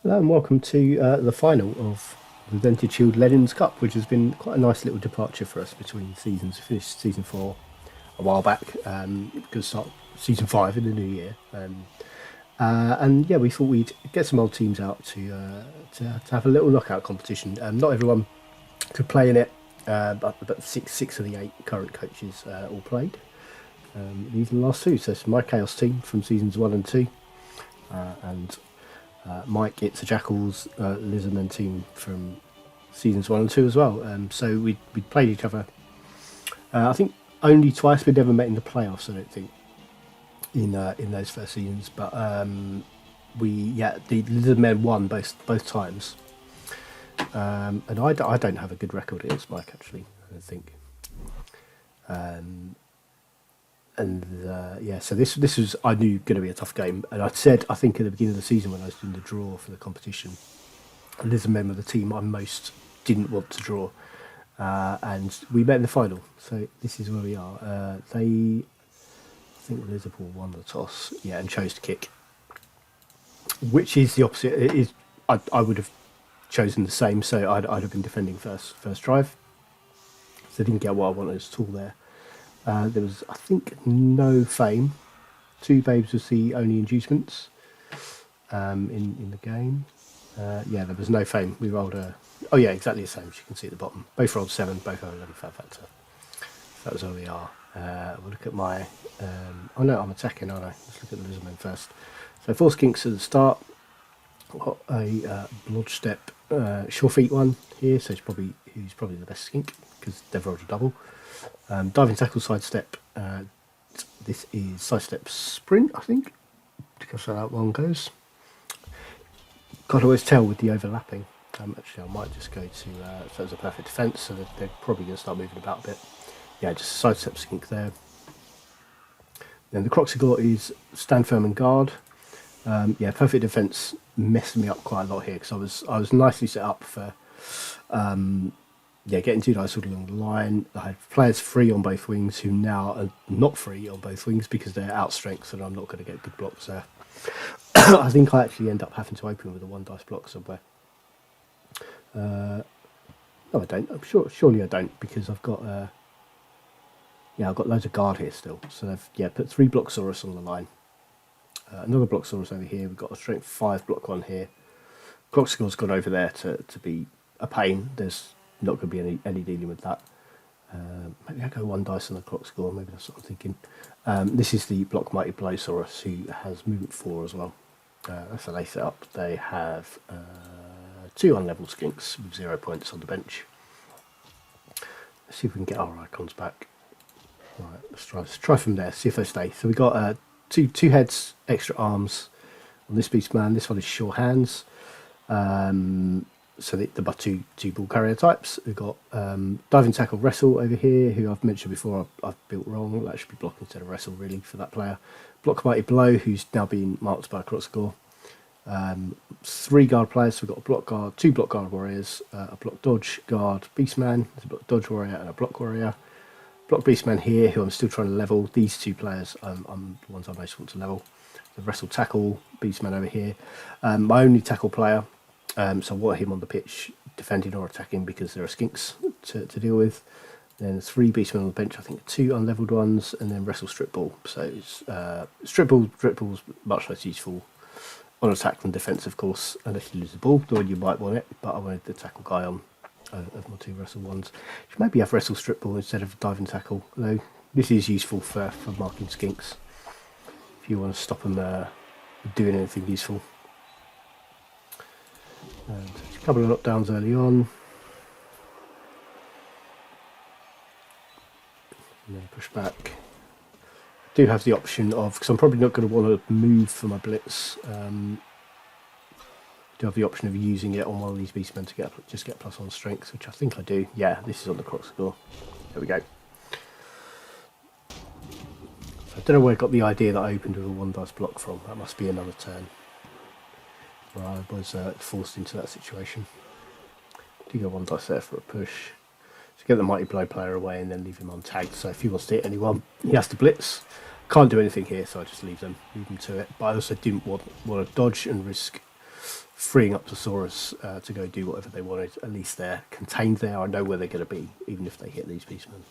Hello and welcome to the final of the Dented Shield Legends Cup, which has been quite a nice little departure for us between seasons. We finished season 4 a while back, because start season 5 in the new year, and yeah, we thought we'd get some old teams out to have a little knockout competition. Not everyone could play in it, but six of the 8 current coaches all played. These are the last two, so it's my Chaos team from seasons 1 and 2, and Mike, it's a Jackals Lizardmen team from seasons 1 and 2 as well. So we played each other. I think only twice. We'd never met in the playoffs. I don't think in those first seasons. But the Lizardmen won both times. And I don't have a good record against Mike, actually. I don't think. So this was, I knew, going to be a tough game, and I said, I think at the beginning of the season when I was doing the draw for the competition, Lizardmen were the team I most didn't want to draw, and we met in the final. So this is where we are. I think Liverpool won the toss, and chose to kick, which is the opposite. It is I would have chosen the same, so I'd have been defending first drive. So I didn't get what I wanted at all there. There was, I think, no fame. 2 babes was the only inducements in the game. There was no fame. We rolled exactly the same, as you can see at the bottom. Both rolled 7, both had 11 fair factor. That was where we are. We'll look at my... I'm attacking, aren't I? Let's look at the Lizardmen first. So 4 skinks at the start. I've got a Blodge Step Sure Feet one here, so he's probably the best skink, because they've rolled a double. Diving tackle, sidestep. This is sidestep sprint, I think, because how that one goes. Can't always tell with the overlapping. Actually, I might just go to so it's a perfect defence, so they're probably going to start moving about a bit. Yeah, just sidestep skink there. Then the Croxigor is stand firm and guard. Perfect defence messed me up quite a lot here, because I was nicely set up for. Getting 2 dice all along the line. I had players free on both wings who now are not free on both wings because they're outstrength, and I'm not going to get good blocks there. I think I actually end up having to open with a 1 dice block somewhere. No, I don't. I'm surely I don't, because I've got I've got loads of guard here still. So they've put 3 Blocksaurus on the line. Another Blocksaurus over here. We've got a strength 5 block one here. Croxigor's gone over there to be a pain. There's not going to be any dealing with that. Maybe I go 1 dice on the Croxigor. Maybe that's what I'm thinking. This is the Block Mighty Blowsaurus, who has movement 4 as well. That's how they set up. They have 2 unleveled skinks with 0 points on the bench. Let's see if we can get our icons back. Right, let's try from there. See if they stay. So we got two heads, extra arms on this beast man. This one is sure hands. So the two ball carrier types. We've got diving tackle wrestle over here, who I've mentioned before. I've built wrong. That should be block instead of wrestle, really, for that player. Block mighty blow, who's now been marked by a Croxigor. 3 guard players. So we've got a block guard, 2 block guard warriors, a block dodge guard beastman, a block dodge warrior, and a block warrior. Block beastman here, who I'm still trying to level. These 2 players, I'm the ones I most want to level. The wrestle tackle beastman over here. My only tackle player. So I want him on the pitch defending or attacking, because there are skinks to deal with. Then 3 beastmen on the bench, I think 2 unleveled ones, and then wrestle strip ball. So it's, strip ball's much less useful on attack than defence, of course, unless you lose the ball, then you might want it. But I wanted the tackle guy on of my 2 wrestle ones. You should maybe have wrestle strip ball instead of diving tackle, though this is useful for marking skinks if you want to stop them doing anything useful. And a couple of knockdowns early on, and then push back. I do have the option of, because I'm probably not going to want to move for my blitz, I do have the option of using it on one of these beastmen to get +1 strength, which I think I do. Yeah, this is on the Croxigor. There we go. So I don't know where I got the idea that I opened with a 1 dice block from. That must be another turn where I was forced into that situation. Do go 1 dice there for a push. So get the mighty blow player away and then leave him untagged. So if he wants to hit anyone, he has to blitz. Can't do anything here, so I just leave them to it. But I also didn't want to dodge and risk freeing up Thesaurus to go do whatever they wanted. At least they're contained there. I know where they're going to be, even if they hit these beastmen.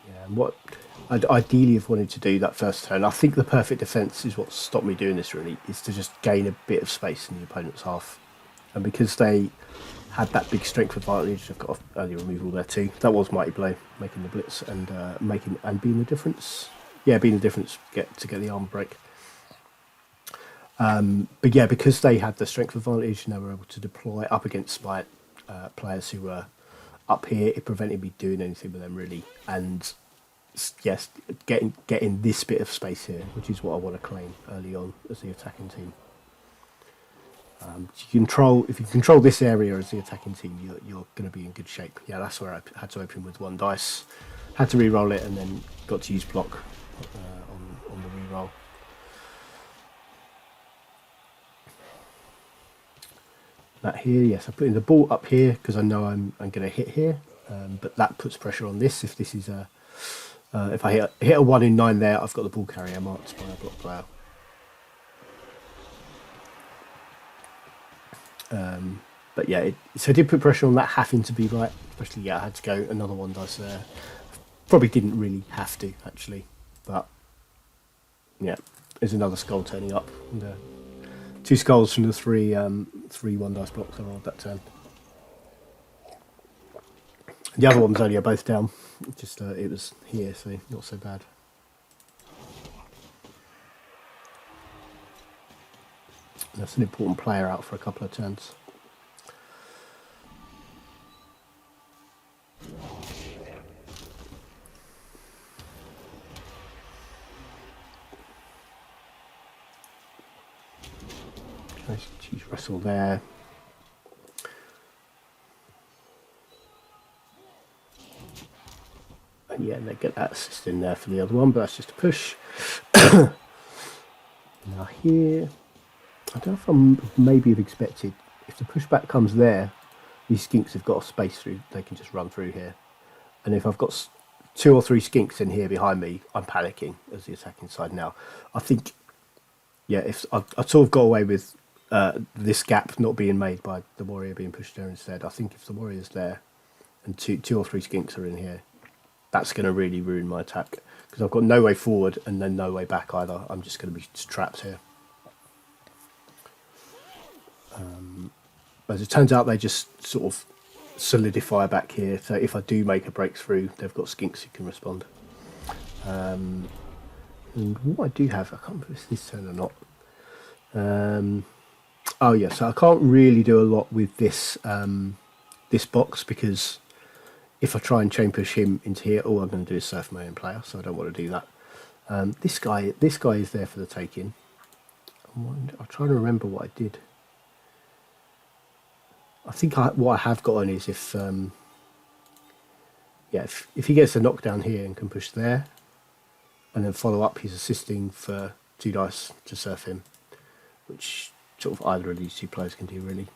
Yeah, and what I'd ideally have wanted to do that first turn, I think the perfect defence is what stopped me doing this really, is to just gain a bit of space in the opponent's half. And because they had that big strength advantage, they've got early removal there too. That was Mighty Blow, making the blitz and being the difference. Yeah, being the difference to get the armor break. But yeah, because they had the strength advantage and they were able to deploy up against my players who were up here, it prevented me doing anything with them really. And yes, getting this bit of space here, which is what I want to claim early on as the attacking team. If you control this area as the attacking team, you're going to be in good shape. Yeah, that's where I had to open with 1 dice, had to re-roll it, and then got to use block on the re-roll. That here, yes, I put in the ball up here because I know I'm going to hit here, but that puts pressure on this. If this is if I hit a 1 in 9 there, I've got the ball carrier marked by a block player. But yeah, so it did put pressure on that having to be right, especially I had to go another 1 dice there. Probably didn't really have to actually, but yeah, there's another skull turning up. And, 2 skulls from the 3 1 dice blocks I rolled that turn. The other ones only are both down. Just it was here, so not so bad. That's an important player out for a couple of turns. Choose wrestle there. And yeah, they get that assist in there for the other one, but that's just a push. Now here, I don't know if I maybe have expected, if the pushback comes there, these skinks have got a space through, they can just run through here. And if I've got 2 or 3 skinks in here behind me, I'm panicking as the attacking side now. I think, yeah, if I sort of got away with this gap not being made by the warrior being pushed there instead. I think if the warrior's there and 2 or 3 skinks are in here, that's going to really ruin my attack because I've got no way forward and then no way back either. I'm just going to be trapped here. As it turns out, they just sort of solidify back here. So if I do make a breakthrough, they've got skinks who can respond. And what I do have, I can't remember if it's this turn or not. Oh yeah, so I can't really do a lot with this this box because if I try and chain push him into here, all I'm going to do is surf my own player, so I don't want to do that. This guy is there for the taking. I'm trying to remember what I did. I think what I have got on is if he gets a knockdown here and can push there, and then follow up, he's assisting for 2 dice to surf him, which sort of either of these 2 players can do really.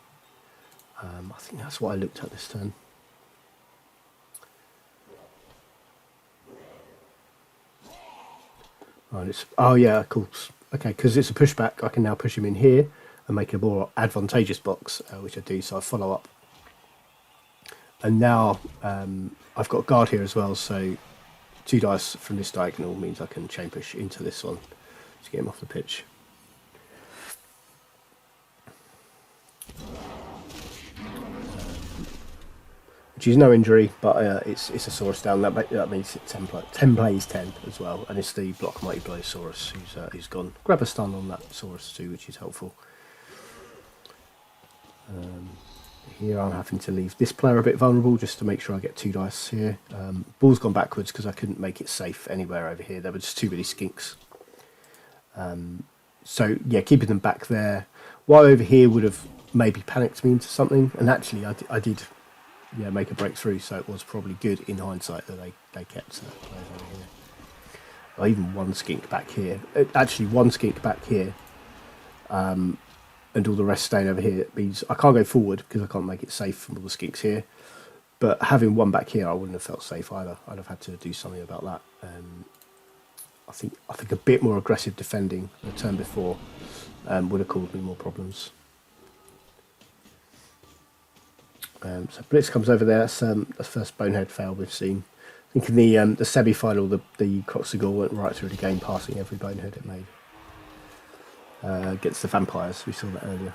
I think that's what I looked at this turn. Right, oh yeah, cool. Okay, because it's a pushback, I can now push him in here and make a more advantageous box, which I do, so I follow up. And now I've got guard here as well, so 2 dice from this diagonal means I can chain push into this one to get him off the pitch. Which is no injury, but it's a Saurus down. That means it's 10 plays 10 as well, and it's the block Mighty Blow Saurus who's gone. Grab a stun on that Saurus too, which is helpful. Here I'm having to leave this player a bit vulnerable just to make sure I get 2 dice here. Ball's gone backwards because I couldn't make it safe anywhere over here. There were just too many skinks. So yeah, keeping them back there. While over here would have maybe panicked me into something, and actually I did make a breakthrough, so it was probably good in hindsight that they kept players over here. Or even 1 skink back here. Actually, 1 skink back here and all the rest staying over here, it means I can't go forward because I can't make it safe from all the skinks here. But having one back here, I wouldn't have felt safe either. I'd have had to do something about that. I think a bit more aggressive defending the turn before would have caused me more problems. So Blitz comes over there. That's the first bonehead fail we've seen. I think in the semi-final, the Coxigal went right through the game, passing every bonehead it made against the vampires. We saw that earlier.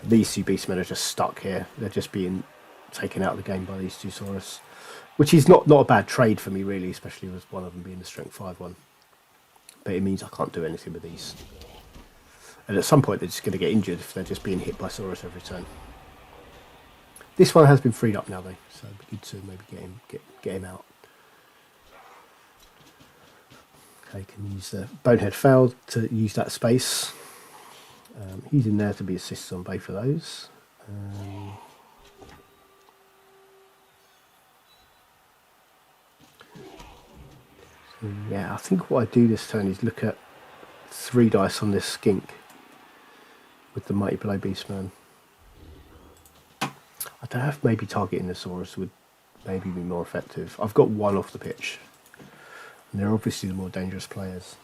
These two beastmen are just stuck here. They're just being taken out of the game by these two Saurus, which is not a bad trade for me, really, especially with one of them being the strength 5 one. But it means I can't do anything with these. And at some point, they're just going to get injured if they're just being hit by Saurus every turn. This one has been freed up now, though, so it'd be good to maybe get him out. Okay, can use the bonehead failed to use that space. He's in there to be assists on both of those. So yeah, I think what I do this turn is look at 3 dice on this skink with the Mighty Blow Beastman. I don't know if maybe targeting the Saurus would maybe be more effective. I've got 1 off the pitch, and they're obviously the more dangerous players.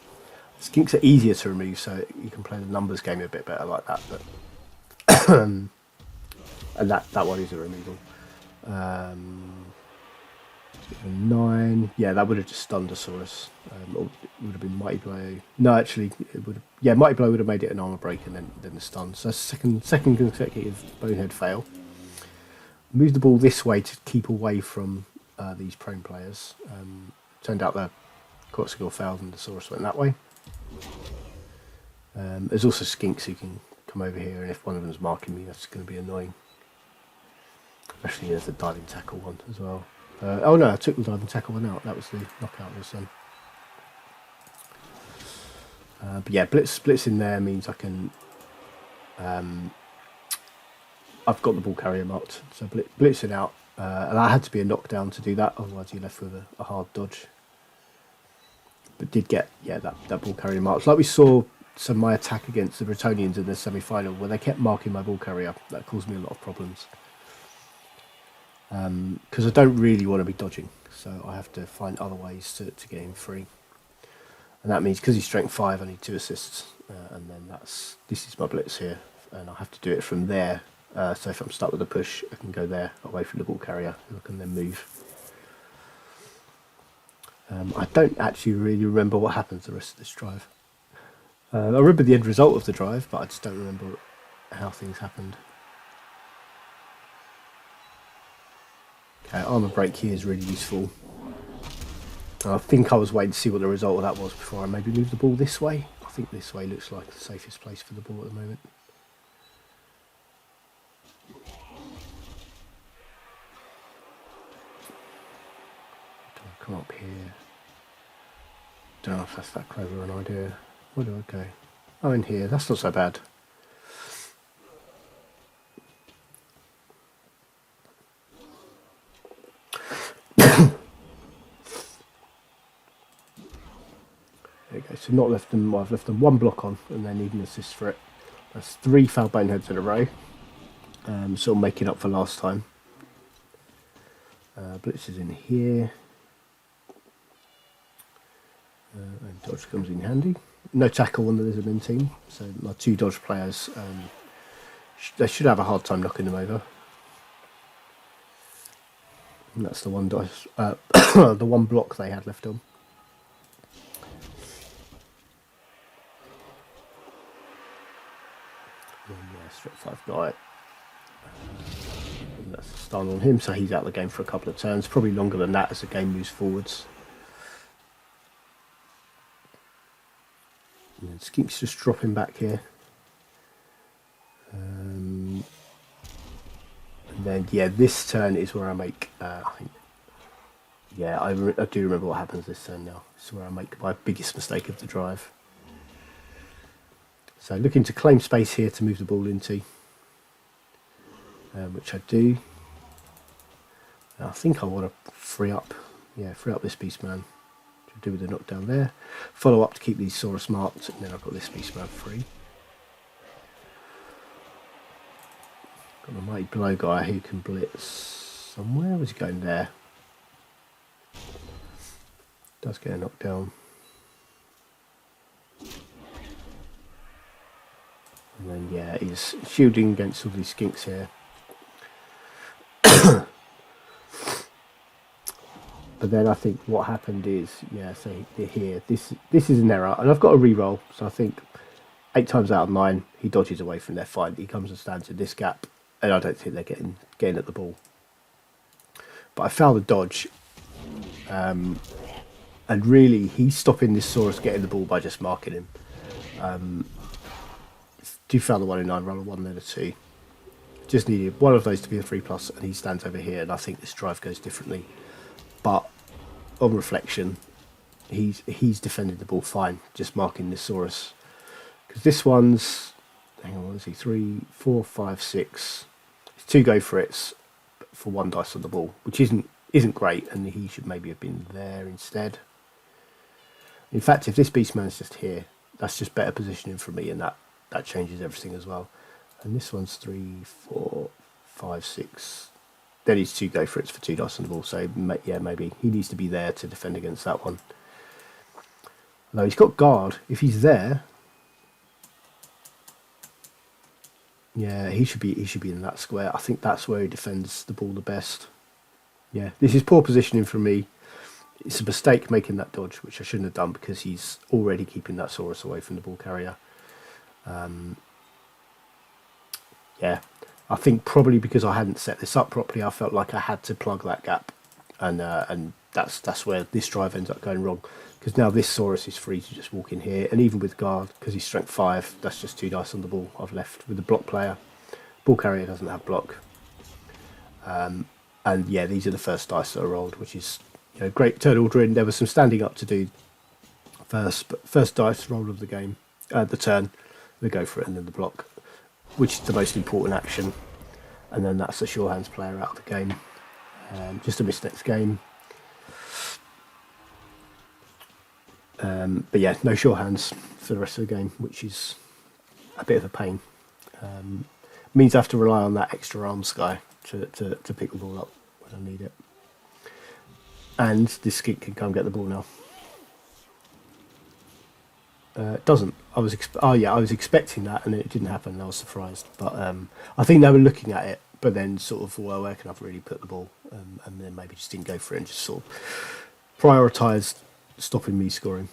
Skinks are easier to remove, so you can play the numbers game a bit better like that. But and that one is a removal. 9. Yeah, that would have just stunned a Saurus. Or it would have been Mighty Blow. No, actually, it would have. Yeah, Mighty Blow would have made it an armor break and then the stun. So second consecutive bonehead fail. Move the ball this way to keep away from these prone players. Turned out the Corsical failed and the Saurus went that way. There's also skinks who can come over here, and if one of them's marking me, that's going to be annoying. Especially as the diving tackle one as well. Oh no, I took the diving tackle one out. That was the knockout of the sun. But yeah, blitz in there means I can. I've got the ball carrier marked, so blitzing out, and that had to be a knockdown to do that. Otherwise, you're left with a hard dodge. But did get that ball carrier marked, like we saw some of my attack against the Bretonians in the semi-final, where they kept marking my ball carrier. That caused me a lot of problems. Because I don't really want to be dodging, so I have to find other ways to get him free. And that means because he's strength 5, I need 2 assists, and then this is my blitz here, and I have to do it from there. So if I'm stuck with a push, I can go there away from the ball carrier, and I can then move. I don't actually really remember what happened to the rest of this drive. I remember the end result of the drive, but I just don't remember how things happened. Okay, armor break here is really useful. I think I was waiting to see what the result of that was before I maybe move the ball this way. I think this way looks like the safest place for the ball at the moment. Come up here. Don't know if that's that clever an idea. Where do I go? Oh, in here. That's not so bad. There you go. So not left them. I've left them 1 block on, and they need an assist for it. That's 3 foul boneheads in a row. Sort of making up for last time. Blitz is in here. And dodge comes in handy. No tackle on the Lizardmen team, so my 2 dodge players, they should have a hard time knocking them over. And that's the 1 dice, the 1 block they had left on. And yeah, straight 5 guy. And that's the stun on him, so he's out of the game for a couple of turns. Probably longer than that as the game moves forwards. And then Skink's just dropping back here. And then, yeah, this turn is where I make, I think, yeah, I do remember what happens this turn now. This is where I make my biggest mistake of the drive. So looking to claim space here to move the ball into, which I do. And I think I want to free up this Beastman. Do with the knockdown there, follow up to keep these Saurus marked, and then I've got this Beastman free. Got the mighty blow guy who can blitz somewhere. Was he going there? Does get a knockdown. And then, yeah, he's shielding against all these skinks here. But then I think what happened is, yeah, so here, this is an error. And I've got a re-roll, so I think 8 times out of 9, he dodges away from their fight. He comes and stands in this gap, and I don't think they're getting at the ball. But I fouled the dodge. And really, he's stopping this Saurus getting the ball by just marking him. Do foul the 1 in 9, roll a 1, then a 2. Just needed one of those to be a 3+, and he stands over here, and I think this drive goes differently. But on reflection, he's defended the ball fine, just marking this Saurus. Because this one's, hang on, what is he? 3, 4, 5, 6. It's 2 go for it for 1 dice on the ball, which isn't great, and he should maybe have been there instead. In fact, if this Beastman's just here, that's just better positioning for me, and that changes everything as well. And this one's 3, 4, 5, 6. Then he's 2 go for it for 2 dice on the ball. So yeah, maybe he needs to be there to defend against that one. Although he's got guard. If he's there, yeah, he should be in that square. I think that's where he defends the ball the best. Yeah, this is poor positioning from me. It's a mistake making that dodge, which I shouldn't have done because he's already keeping that Saurus away from the ball carrier. Yeah, I think probably because I hadn't set this up properly, I felt like I had to plug that gap, and that's where this drive ends up going wrong. Because now this Saurus is free to just walk in here, and even with guard, because he's strength 5, that's just 2 dice on the ball I've left with the block player. Ball carrier doesn't have block, and yeah, these are the first dice that are rolled, which is, you know, great turn order in. There was some standing up to do first, but first dice roll of the game, the turn, they go for it, and then the block, which is the most important action, and then that's the sure hands player out of the game. Just a miss next game. But yeah, no sure hands for the rest of the game, which is a bit of a pain. Means I have to rely on that extra arms guy to pick the ball up when I need it. And this skink can come get the ball now. It doesn't. I was expecting that, and it didn't happen. And I was surprised, but I think they were looking at it, but then sort of, well, where can I really put the ball, and then maybe just didn't go for it and just sort of prioritised stopping me scoring.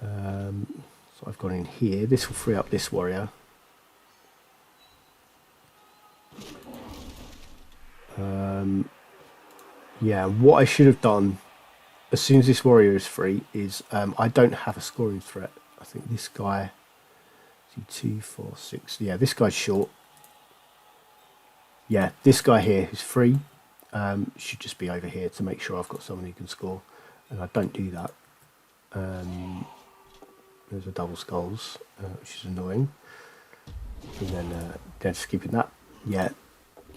So I've gone in here. This will free up this warrior. Yeah, what I should have done as soon as this warrior is free is I don't have a scoring threat. I think this guy, 2, 4, 6. Yeah, this guy's short. Yeah, this guy here who's free should just be over here to make sure I've got someone who can score, and I don't do that. There's a double skulls, which is annoying. And then they're just keeping that. Yeah,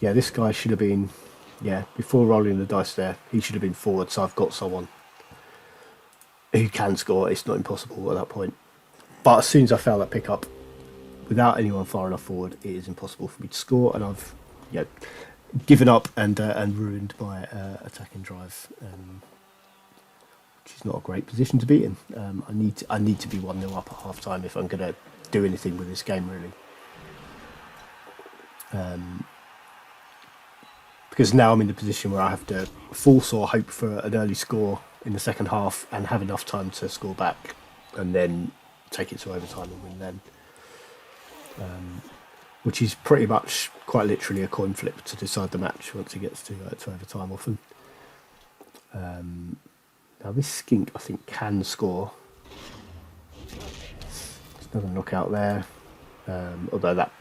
this guy should have been. Yeah, before rolling the dice there, he should have been forward, so I've got someone who can score. It's not impossible at that point. But as soon as I fail that pickup, without anyone far enough forward, it is impossible for me to score, and I've given up and ruined my attacking drive, which is not a great position to be in. I need to be 1-0 up at half time if I'm going to do anything with this game, really. Because now I'm in the position where I have to force or hope for an early score in the second half and have enough time to score back, and then take it to overtime and win then. Which is pretty much quite literally a coin flip to decide the match once it gets to overtime often. Now this skink I think can score. There's another knockout there, although that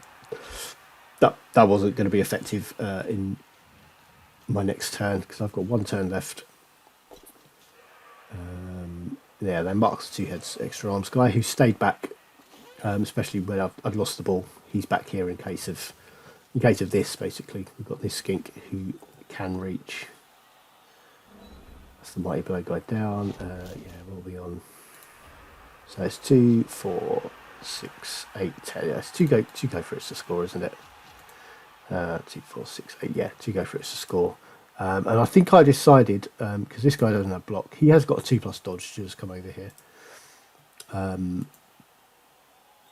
wasn't going to be effective in my next turn because I've got 1 turn left. Yeah, then Mark's 2 heads extra arms guy who stayed back, especially when I'd lost the ball. He's back here in case of this. Basically, we've got this skink who can reach. That's the mighty blow guy down. Yeah, we'll be on. So it's 2, 4, 6, 8, 10. Yeah, it's two go for it to score, isn't it? 2, 4, 6, 8. Yeah, two go for it to score. And I think I decided, because this guy doesn't have block, he has got a 2+ dodge to just come over here.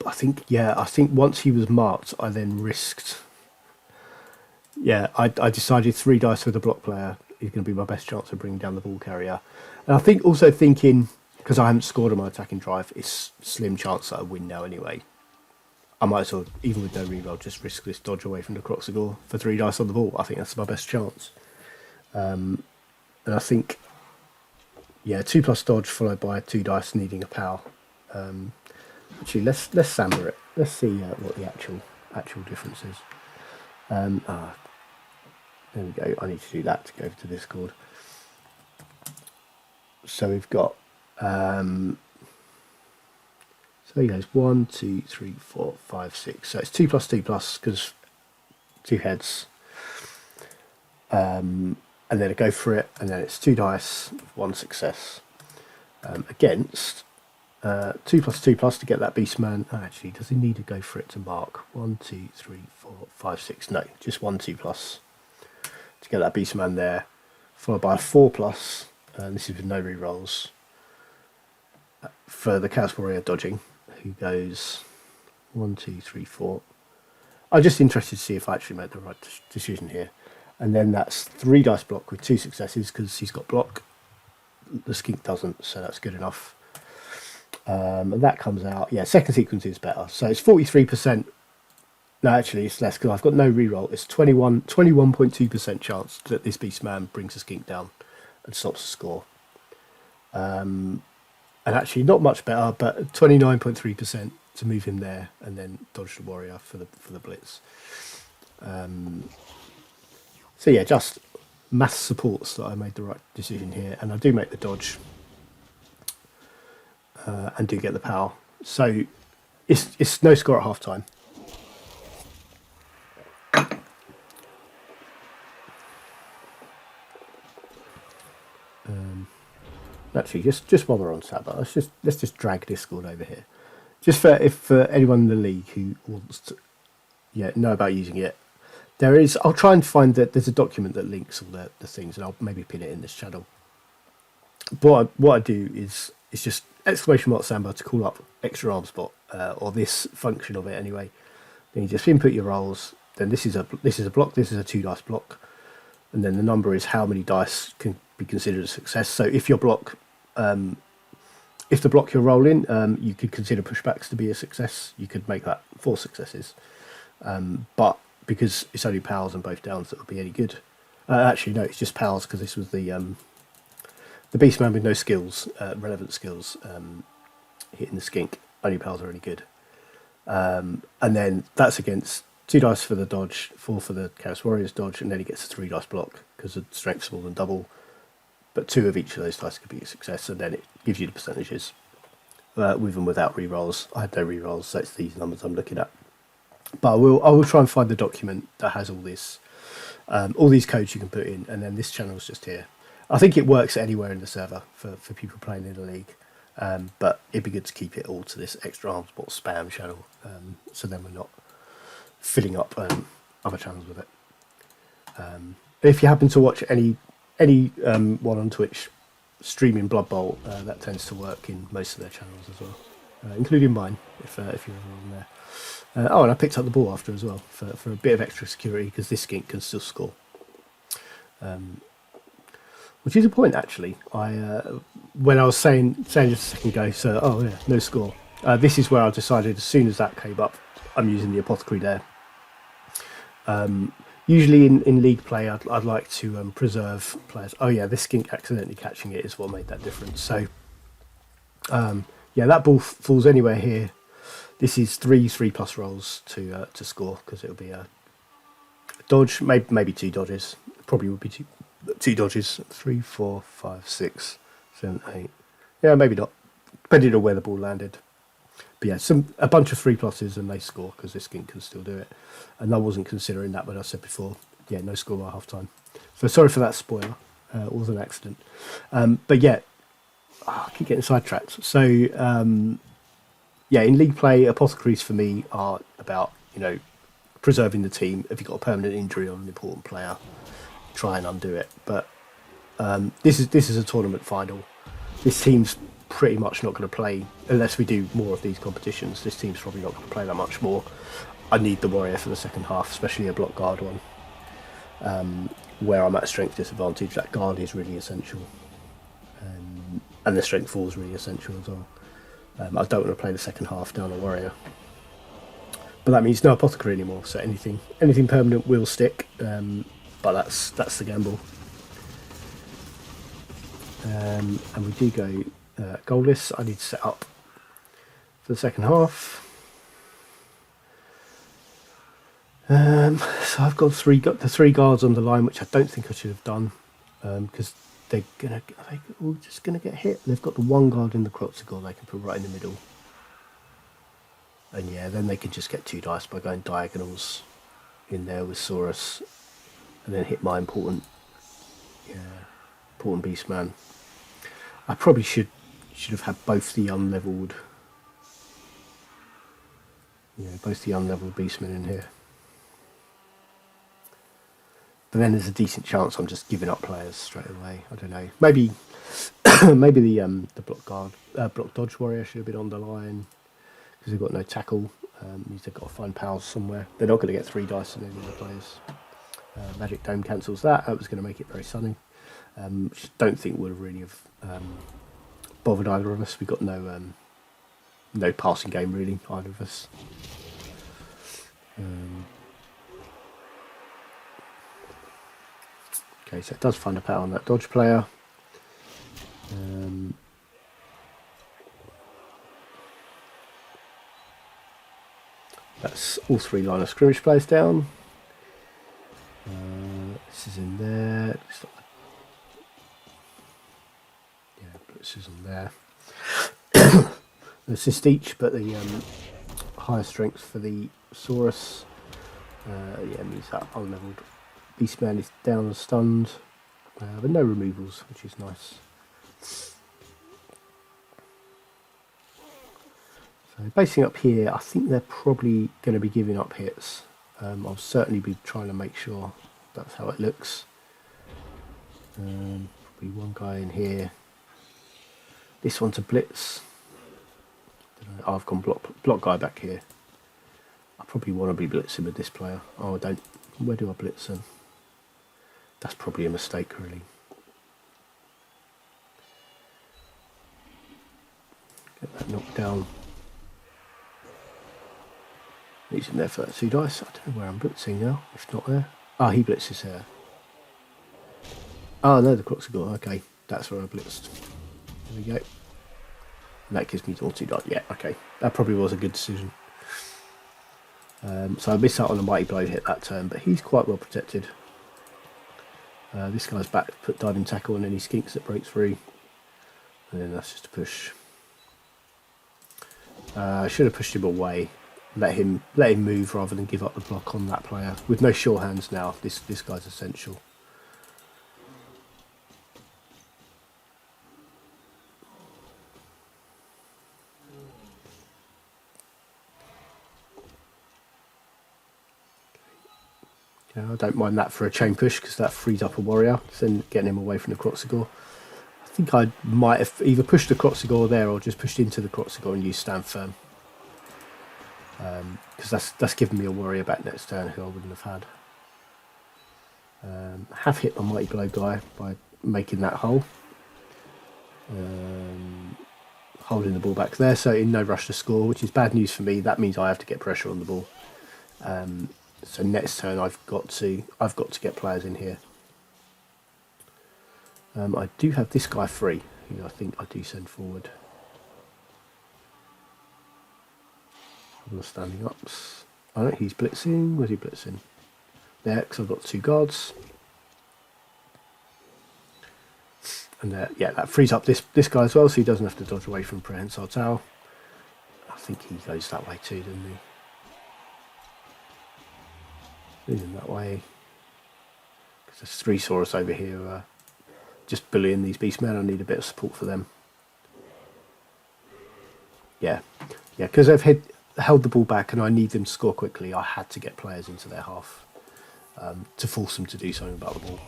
I think once he was marked, I then risked. Yeah, I decided 3 dice with the block player is going to be my best chance of bringing down the ball carrier. And I think also thinking, because I haven't scored on my attacking drive, it's slim chance that I win now anyway. I might as well, even with no reroll, just risk this dodge away from the Croxagore for 3 dice on the ball. I think that's my best chance. And I think, yeah, 2+ dodge followed by 2 dice needing a power. Actually, let's sample it. Let's see what the actual difference is. There we go. I need to do that to go over to Discord. So we've got. So there goes 1, 2, 3, 4, 5, 6. So it's 2+2+ because 2 heads. And then I go for it, and then it's 2 dice, 1 success. Against 2+2+ to get that Beastman. Oh, actually, does he need to go for it to mark? 1, 2, 3, 4, 5, 6. No, just 1 2+ to get that Beastman there, followed by a 4+, and this is with no rerolls for the Chaos Warrior dodging, who goes 1, 2, 3, 4. I'm just interested to see if I actually made the right decision here. And then that's 3 dice block with 2 successes because he's got block. The skink doesn't, so that's good enough. And that comes out. Yeah, second sequence is better. So it's 43%. No, actually, it's less because I've got no reroll. It's 21.2% chance that this Beastman brings a skink down and stops the score. And actually, not much better, but 29.3% to move him there and then dodge the warrior for the blitz. So yeah, just mass supports that I made the right decision here, and I do make the dodge and do get the power. So it's no score at half time. Actually, just while we're on Sabnok, let's just drag Discord over here, just for anyone in the league who wants to know about using it. I'll try and find that there's a document that links all the things, and I'll maybe pin it in this channel. But what I do is just !Samba to call up extra arm spot, or this function of it anyway. Then you just input your rolls. Then this is a block. This is a 2 dice block, and then the number is how many dice can be considered a success. So if your block, if the block you're rolling, you could consider pushbacks to be a success. You could make that 4 successes, but because it's only powers and both downs that would be any good. Actually, no, it's just powers because this was the Beastman with no skills, relevant skills, hitting the skink. Only powers are any good. And then that's against 2 dice for the dodge, 4 for the Chaos Warriors dodge, and then he gets a 3 dice block because the strength's more than double. But 2 of each of those dice could be a success, and then it gives you the percentages with and without rerolls. I had no rerolls, so it's these numbers I'm looking at. But I will try and find the document that has all this, all these codes you can put in, and then this channel's just here. I think it works anywhere in the server for people playing in the league, but it'd be good to keep it all to this extra arm spot spam channel, so then we're not filling up other channels with it. If you happen to watch any one on Twitch streaming Blood Bowl, that tends to work in most of their channels as well, including mine if you're ever on there. And I picked up the ball after as well for a bit of extra security because this skink can still score. Which is a point actually. When I was saying just a second ago, so no score. This is where I decided as soon as that came up, I'm using the apothecary there. Usually in league play, I'd like to preserve players. Oh yeah, this skink accidentally catching it is what made that difference. So that ball falls anywhere here. This is 3+ rolls to score because it'll be a dodge, maybe 2 dodges. Probably would be two dodges. 3, 4, 5, 6, 7, 8. Yeah, maybe not, depending on where the ball landed. But yeah, a bunch of 3+s and they score because this skink can still do it. And I wasn't considering that when I said before. Yeah, no score by half time. So sorry for that spoiler. It was an accident. But yeah, I keep getting sidetracked. So yeah, in league play, apothecaries for me are about, preserving the team. If you've got a permanent injury on an important player, try and undo it. But this is a tournament final. This team's pretty much not going to play unless we do more of these competitions. This team's probably not going to play that much more. I need the warrior for the second half, especially a block guard one. Where I'm at strength disadvantage, that guard is really essential, and the strength 4 is really essential as well. I don't want to play the second half down a warrior, but that means no apothecary anymore. So anything permanent will stick, but that's the gamble. And we do go goalless. I need to set up for the second half. So I've got the three guards on the line, which I don't think I should have done, because they're all just gonna get hit. They've got the one guard in the Kroxigor they can put right in the middle, and yeah, then they can just get 2 dice by going diagonals in there with Saurus, and then hit my important beastman. I probably should have had both the unleveled beastmen in here. But then there's a decent chance I'm just giving up players straight away. I don't know. Maybe the block dodge warrior should have been on the line because they've got no tackle. Means they've got to find pals somewhere. They're not going to get 3 dice in any of the players. Magic Dome cancels that. That was going to make it very sunny. Which I don't think would have really bothered either of us. We got no passing game really, either of us. Okay, so it does find a power on that dodge player. That's all 3 line of scrimmage players down. This is in there. This is on there. Assist each, but the higher strength for the Saurus means that unleveled Beastman is down and stunned, but no removals, which is nice. So basing up here, I think they're probably going to be giving up hits. I'll certainly be trying to make sure that's how it looks. Probably one guy in here. This one's a blitz. I've gone block guy back here. I probably want to be blitzing with this player. Oh, I don't. Where do I blitz him? That's probably a mistake, really. Get that knocked down. He's in there for that 2 dice. I don't know where I'm blitzing now. If not there. Ah, he blitzes here. Oh, no, the Kroxigor. Okay, that's where I blitzed. There we go. And that gives me all 2 dice. Yeah, okay. That probably was a good decision. So I missed out on a mighty blow hit that turn, but he's quite well protected. This guy's back, put diving tackle, and then he skinks that breaks free. And then that's just a push. I should have pushed him away. Let him move rather than give up the block on that player. With no sure hands now, this guy's essential. I don't mind that for a chain push because that frees up a warrior, then getting him away from the Kroxigor. I think I might have either pushed the Kroxigor there or just pushed into the Kroxigor and used stand firm. Because that's given me a warrior back next turn who I wouldn't have had. Have hit my mighty blow guy by making that hole. Holding the ball back there, so in no rush to score, which is bad news for me. That means I have to get pressure on the ball. So next turn I've got to get players in here. I do have this guy free, who I think I do send forward. I'm standing ups. I don't. He's blitzing. Where's he blitzing? There, because I've got 2 guards. And yeah, that frees up this guy as well, so he doesn't have to dodge away from Prehensile Tau. I think he goes that way too, doesn't he? In that way, because there's 3 Saurus over here just bullying these beastmen. I need a bit of support for them. Yeah, Yeah, because they've held the ball back and I need them to score quickly, I had to get players into their half to force them to do something about the ball.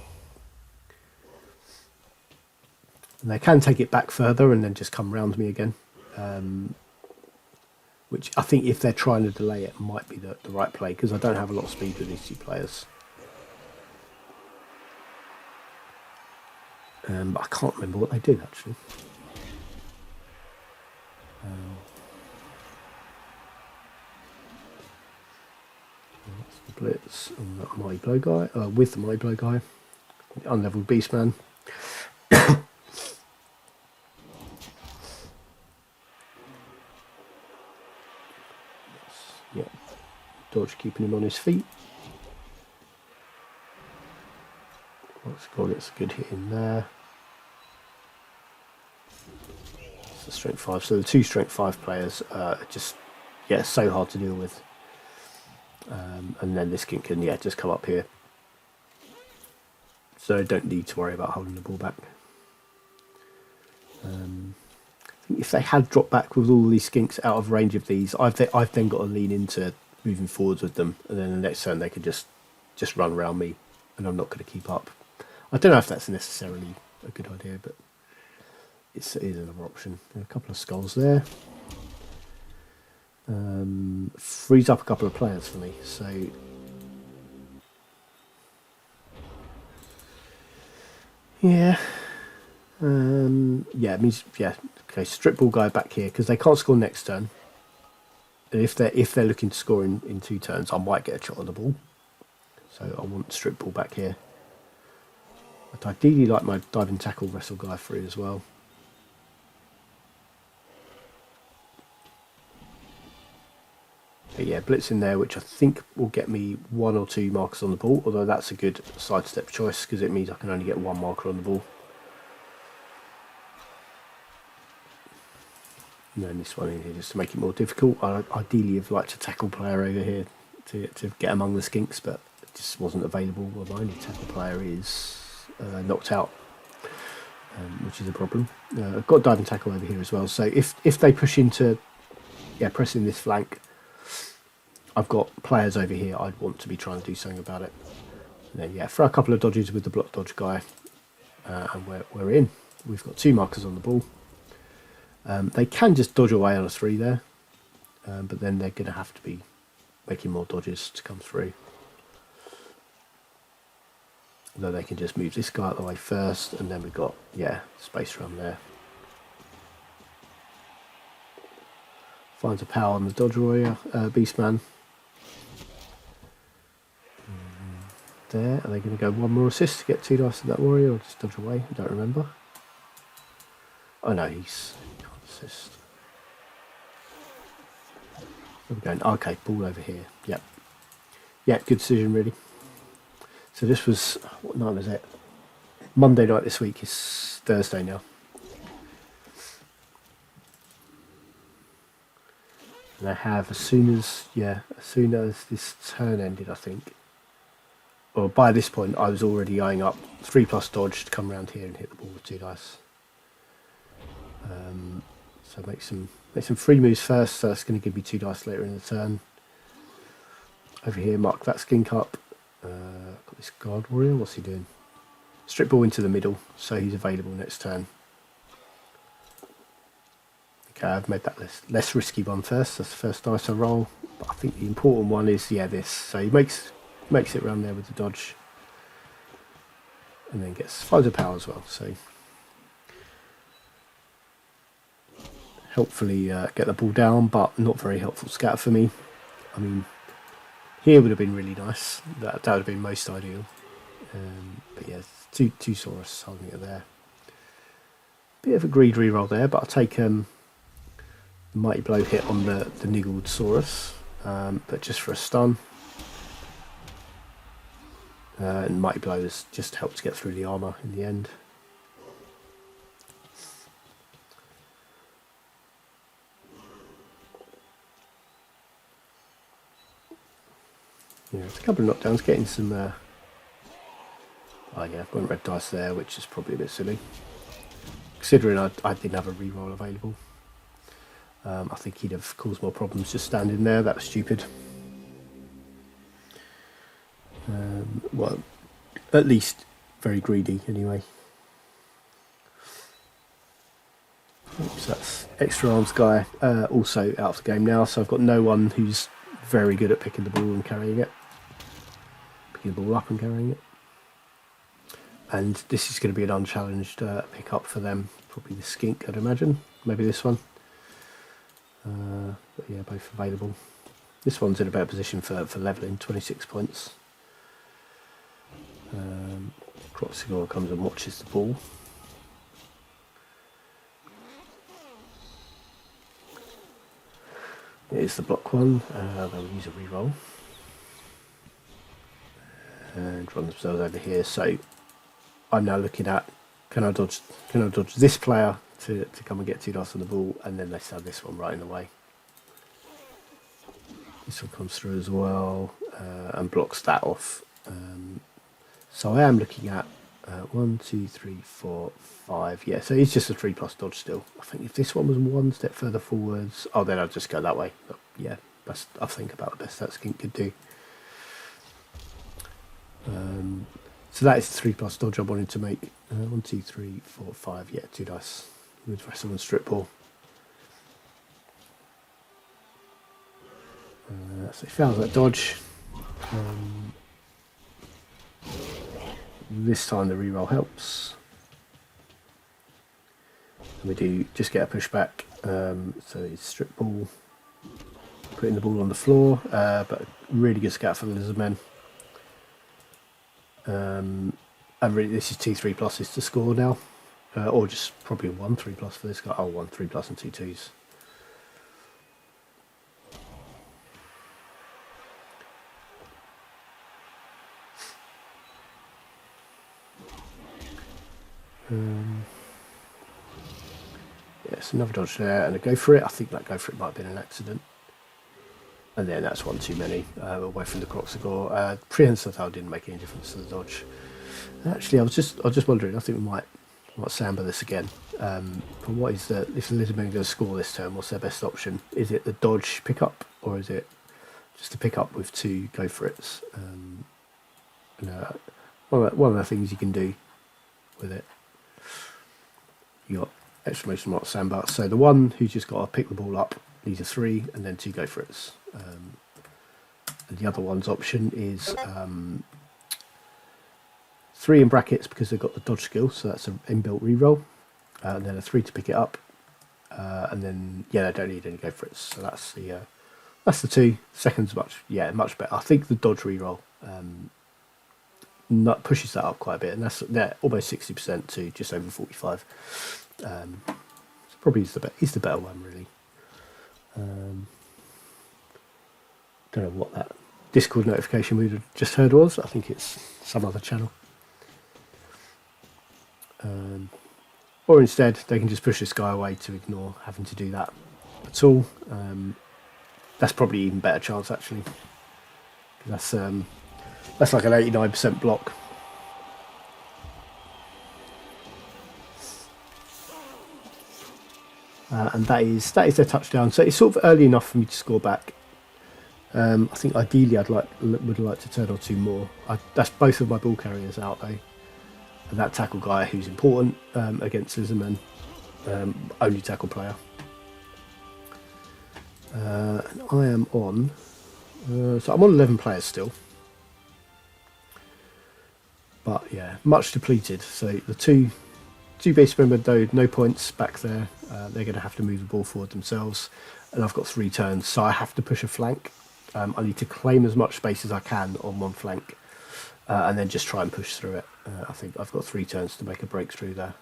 And they can take it back further and then just come round me again. Which I think if they're trying to delay it might be the right play, because I don't have a lot of speed with these two players. But I can't remember what they did actually. That's the blitz on that mighty blow guy, with the mighty blow guy, the unleveled beastman. Yeah, dodge keeping him on his feet. Let's go, it's a good hit in there. It's a strength 5, so the two strength 5 players are just, yeah, so hard to deal with. And then this skink can, yeah, just come up here. So I don't need to worry about holding the ball back. I think if they had dropped back with all these skinks out of range of these, I've then got to lean into moving forwards with them, and then the next turn they could just run around me, and I'm not going to keep up. I don't know if that's necessarily a good idea, but it is another option. There are a couple of skulls there. Frees up a couple of players for me, so yeah. Yeah, it means, yeah, okay, strip ball guy back here, because they can't score next turn. And if they're looking to score in 2 turns, I might get a shot on the ball. So I want strip ball back here. I'd ideally like my dive and tackle wrestle guy free as well. But yeah, blitz in there, which I think will get me 1 or 2 markers on the ball, although that's a good sidestep choice because it means I can only get 1 marker on the ball. And then this one in here just to make it more difficult. I ideally have liked a tackle player over here to get among the skinks, but it just wasn't available. Well, my only tackle player is knocked out, which is a problem. I've got diving tackle over here as well, so if they push into, yeah, pressing this flank, I've got players over here I'd want to be trying to do something about it. And then, yeah, throw a couple of dodges with the block dodge guy, and we're in. We've got 2 markers on the ball. They can just dodge away on a 3 there, but then they're going to have to be making more dodges to come through. Although they can just move this guy out of the way first, and then we've got, yeah, space around there. Finds a power on the dodge warrior, beastman. There, are they going to go 1 more assist to get 2 dice to that warrior, or just dodge away? I don't remember. Oh no, he's can't assist. Where are we going? Okay, ball over here. Yep. Yeah, good decision really. So this was, what night was it? Monday night this week, is Thursday now. And I have, as soon as this turn ended, I think, or by this point I was already eyeing up 3+ dodge to come around here and hit the ball with 2 dice. So make some free moves first, so that's going to give me 2 dice later in the turn. Over here, mark that skink up. Got this guard warrior, what's he doing? Strip ball into the middle, so he's available next turn. Okay, I've made that less risky one first, that's the first dice I roll. But I think the important one is, yeah, this. So he makes it around there with the dodge. And then finds a power as well, so helpfully get the ball down, but not very helpful scatter for me. I mean, here would have been really nice. That would have been most ideal. But yeah, two Saurus holding it there. Bit of a greed reroll there, but I'll take the Mighty Blow hit on the niggled Saurus, but just for a stun. And Mighty Blow has just helped to get through the armour in the end. Yeah, it's a couple of knockdowns, getting some... oh yeah, I've got red dice there, which is probably a bit silly, considering I didn't have a reroll available. I think he'd have caused more problems just standing there. That was stupid. Well, at least very greedy anyway. Oops, that's extra arms guy, also out of the game now, so I've got no one who's very good at picking the ball and carrying it. Picking the ball up and carrying it. And this is going to be an unchallenged pick up for them. Probably the skink, I'd imagine. Maybe this one. But yeah, both available. This one's in a better position for levelling, 26 points. Croxigor comes and watches the ball. Here's the block one. They'll use a reroll. And run themselves over here. So I'm now looking at, can I dodge this player to come and get 2 dice on the ball, and then they stab this one right in the way. This one comes through as well and blocks that off. So I am looking at 1, 2, 3, 4, 5. Yeah, so it's just a 3+ dodge still. I think if this one was 1 step further forwards, oh, then I'd just go that way. But yeah, that's I think about the best that skink could do. So that is the 3+ dodge I wanted to make. 1, 2, 3, 4, 5. Yeah, 2 dice with wrestle and strip ball. So he fails that dodge. This time the reroll helps. And we do just get a pushback. So it's strip ball, putting the ball on the floor, but really good scout for the Lizardmen. And really, this is 2 3+s to score now, or just probably 1 3+ for this guy. Oh, 1 3+ and 2 2s. Yes, another dodge there and a go for it. I think that go for it might have been an accident. And then that's one too many away from the Croxigor. Prehensile didn't make any difference to the dodge. Actually, I was just wondering. I think we might samba this again. But what is the if the Lizardmen are going to score this turn? What's their best option? Is it the dodge pickup, or is it just a pickup with 2 go for it's? One of the things you can do with it. You got exclamation mark samba. So the one who's just got to pick the ball up needs a 3 and then 2 go for it's. And the other one's option is 3 in brackets because they've got the dodge skill, so that's an inbuilt reroll, and then a 3 to pick it up, and then yeah, they don't need any go for it. So that's the 2. Second's much better. I think the dodge reroll pushes that up quite a bit, and they're almost 60% to just over 45. So probably is the better one really. Don't know what that Discord notification we'd have just heard was. I think it's some other channel. Or instead, they can just push this guy away to ignore having to do that at all. That's probably even better chance actually. That's like an 89% block. And that is their touchdown. So it's sort of early enough for me to score back. I think ideally would like to turn or 2 more. That's both of my ball carriers out though. And that tackle guy who's important against Lizardmen, only tackle player. And I am on. So I'm on 11 players still. But yeah, much depleted. So the two beastmen though, no points back there. They're going to have to move the ball forward themselves, and I've got 3 turns, so I have to push a flank. I need to claim as much space as I can on one flank, and then just try and push through it. I think I've got 3 turns to make a breakthrough there.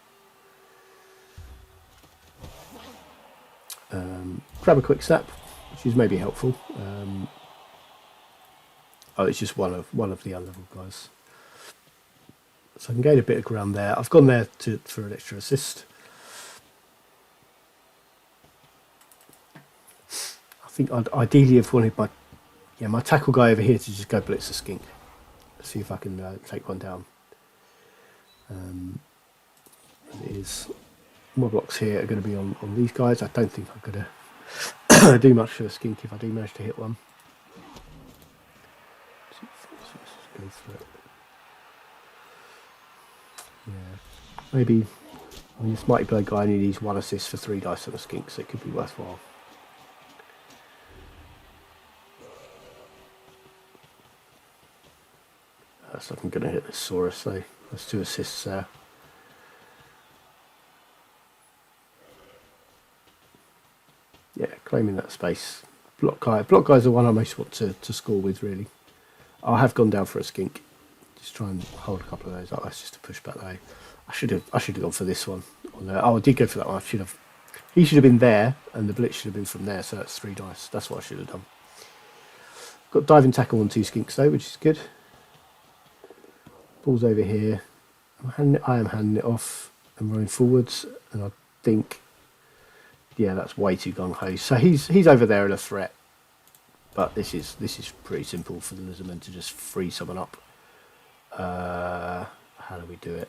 Grab a quick snap, which is maybe helpful. Oh, it's just one of the unleveled guys. So I can gain a bit of ground there. I've gone there for an extra assist. I think I'd ideally have wanted my tackle guy over here to just go blitz the skink. See if I can take one down. It is more blocks here are going to be on these guys. I don't think I'm going to do much for a skink if I do manage to hit one. Yeah, maybe. I mean, this Mighty Blow guy only needs 1 assist for 3 dice on a skink, so it could be worthwhile. So I'm going to hit this Saurus, so that's 2 assists there. Yeah, claiming that space. Block guys are one I most want to score with, really. I have gone down for a skink. Just try and hold a couple of those up. That's just a push back though. I should have gone for this one. Oh, I did go for that one. He should have been there, and the blitz should have been from there. So that's 3 dice. That's what I should have done. Got diving tackle on 2 skinks though, which is good. Ball's over here. I am handing it off and running forwards, and I think, yeah, that's way too gung ho. So he's over there in a threat, but this is pretty simple for the Lizardmen to just free someone up. How do we do it?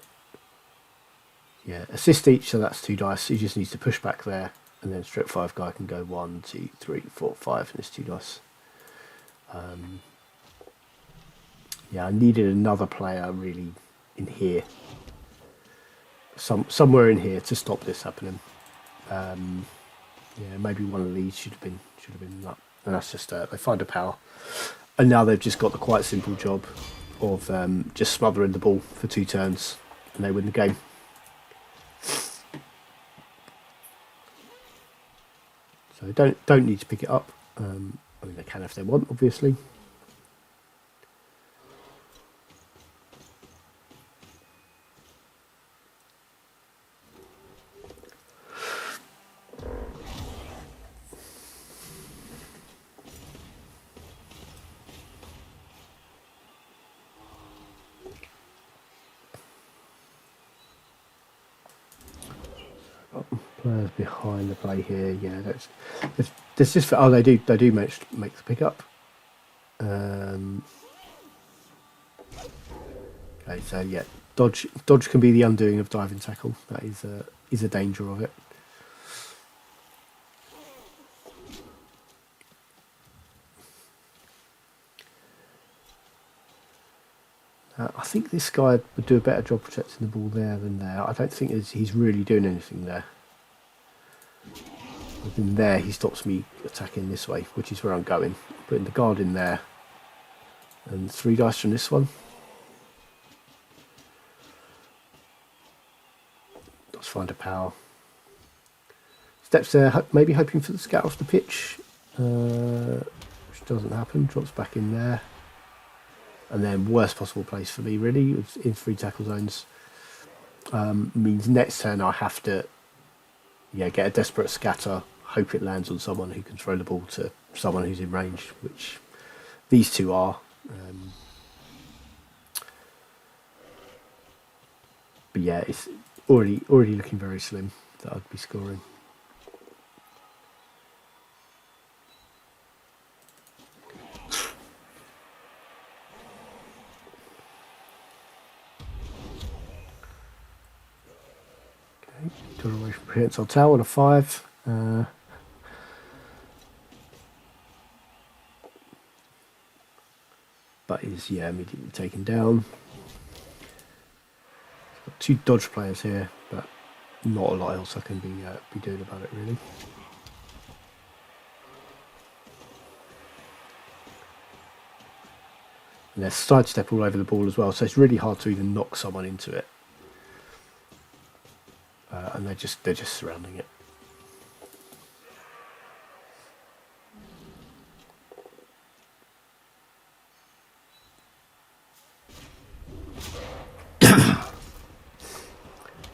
Yeah, assist each, so that's 2 dice. He just needs to push back there, and then strip 5 guy can go 1, 2, 3, 4, 5, and it's 2 dice. Yeah, I needed another player really in here, somewhere in here to stop this happening. Yeah, maybe one of these should have been that, and that's just they find a power, and now they've just got the quite simple job of just smothering the ball for 2 turns, and they win the game. So they don't need to pick it up. I mean, they can if they want, obviously. Players behind the play here, yeah. There's just they do make the pick up. Okay, so yeah, dodge can be the undoing of diving tackle. That is a danger of it. I think this guy would do a better job protecting the ball there than there. I don't think he's really doing anything there. Within there, he stops me attacking this way, which is where I'm going. Putting the guard in there, and 3 dice from this one. Let's find a power. Steps there, maybe hoping for the scout off the pitch, which doesn't happen. Drops back in there, and then worst possible place for me really in 3 tackle zones. Means next turn I have to get a desperate scatter, hope it lands on someone who can throw the ball to someone who's in range, which these 2 are. But yeah, it's already looking very slim that I'd be scoring. Okay, turn away from prehensile tower on a 5. But is immediately taken down. Got 2 dodge players here, but not a lot else I can be doing about it really. And there's sidestep all over the ball as well, so it's really hard to even knock someone into it. And they're just surrounding it.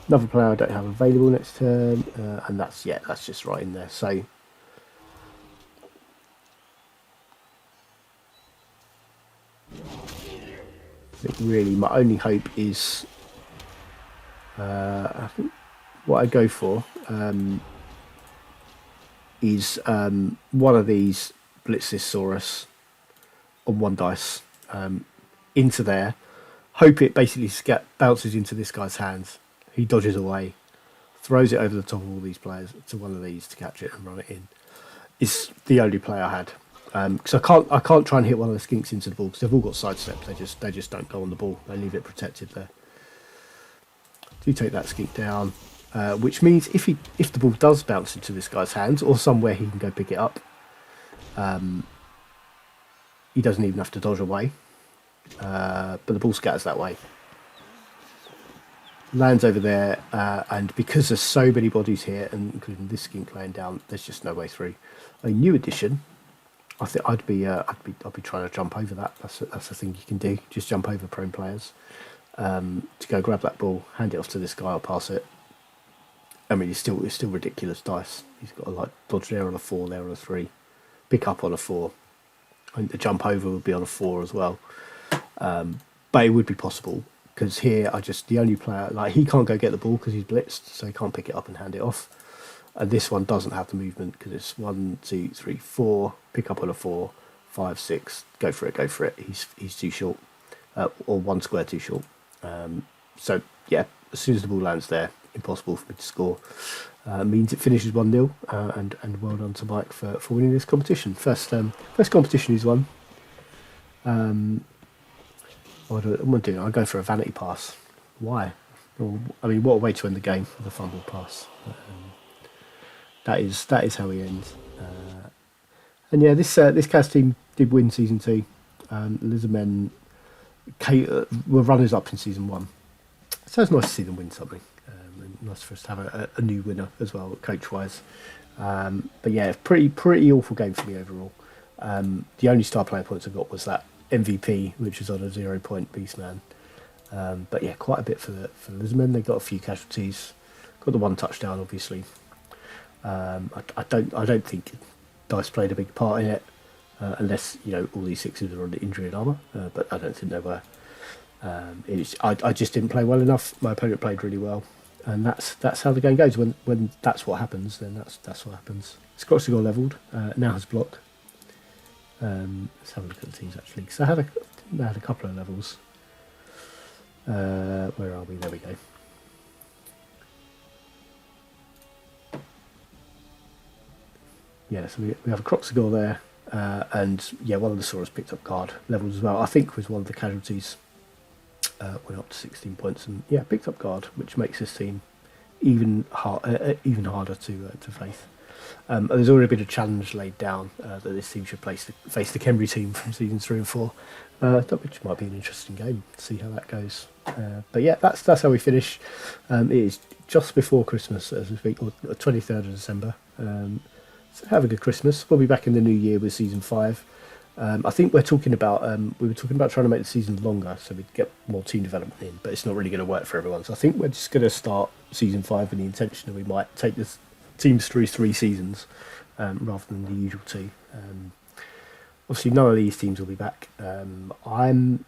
Another player I don't have available next turn, and that's just right in there. So I think really my only hope is I think what I go for is one of these Blitzosaurus on 1 dice into there. Hope it basically bounces into this guy's hands. He dodges away, throws it over the top of all these players to one of these to catch it and run it in. is the only play I had. Because I can't try and hit one of the skinks into the ball because they've all got sidesteps. They just don't go on the ball. They leave it protected there. Do take that skink down, which means if the ball does bounce into this guy's hands or somewhere he can go pick it up, he doesn't even have to dodge away. But the ball scatters that way. Lands over there, and because there's so many bodies here, and including this skink laying down, there's just no way through. A new addition. I think I'd be trying to jump over that. That's the thing you can do. Just jump over prone players to go grab that ball, hand it off to this guy, or pass it. I mean, it's still ridiculous dice. He's got to like dodge there on a 4, there on a 3, pick up on a 4. I think the jump over would be on a 4 as well, but it would be possible because here the only player like he can't go get the ball because he's blitzed, so he can't pick it up and hand it off. And this one doesn't have the movement because it's 1, 2, 3, 4. Pick up on a 4, 5, 6. Go for it. He's too short, or 1 square too short. So yeah, as soon as the ball lands there, impossible for me to score. Means it finishes 1-0, and well done to Mike for winning this competition. First competition he's won. What am I doing? I go for a vanity pass. Why? Well, I mean, what a way to end the game with a fumble pass. That is how he ends. And yeah, this Cavs team did win season 2. Lizardmen were runners up in season 1, so it's nice to see them win something. And nice for us to have a new winner as well, coach wise. But yeah, pretty awful game for me overall. The only star player points I got was that MVP, which was on a 0-point Beastman. But yeah, quite a bit for the Lizardmen. They got a few casualties. Got the 1 touchdown, obviously. I don't think dice played a big part in it, unless all these 6s are on the injury and armour. But I don't think they were. I just didn't play well enough. My opponent played really well, and that's how the game goes. When that's what happens, then that's what happens. Scotch got levelled. Now has block. Let's have a look at the teams actually. So I had a couple of levels. Where are we? There we go. Yeah, so we have a Croxagore there, and yeah, one of the Saurus picked up guard levels as well. I think was one of the casualties. Went up to 16 points, and yeah, picked up guard, which makes this team even harder to face. There's already been a challenge laid down that this team should face the Khemri team from seasons 3 and 4, which might be an interesting game. See how that goes. But yeah, that's how we finish. It is just before Christmas, as we speak, or 23rd of December. So have a good Christmas. We'll be back in the new year with season 5. I think we were talking about trying to make the season longer so we'd get more team development in, but it's not really going to work for everyone. So I think we're just going to start season 5 with the intention that we might take this teams through 3 seasons rather than the usual 2. Obviously, none of these teams will be back. I'm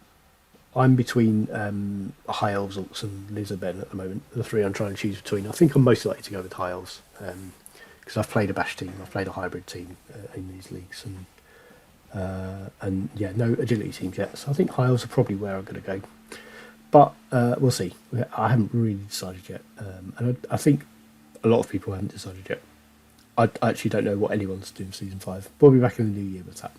between High Elves, Orcs, and Lizardmen at the moment. The 3 I'm trying to choose between. I think I'm most likely to go with High Elves because I've played a Bash team, I've played a hybrid team in these leagues, and yeah, no agility teams yet. So I think High Elves are probably where I'm going to go. But we'll see. I haven't really decided yet, and I think a lot of people haven't decided yet. I actually don't know what anyone's doing for season 5. We'll be back in the new year with that.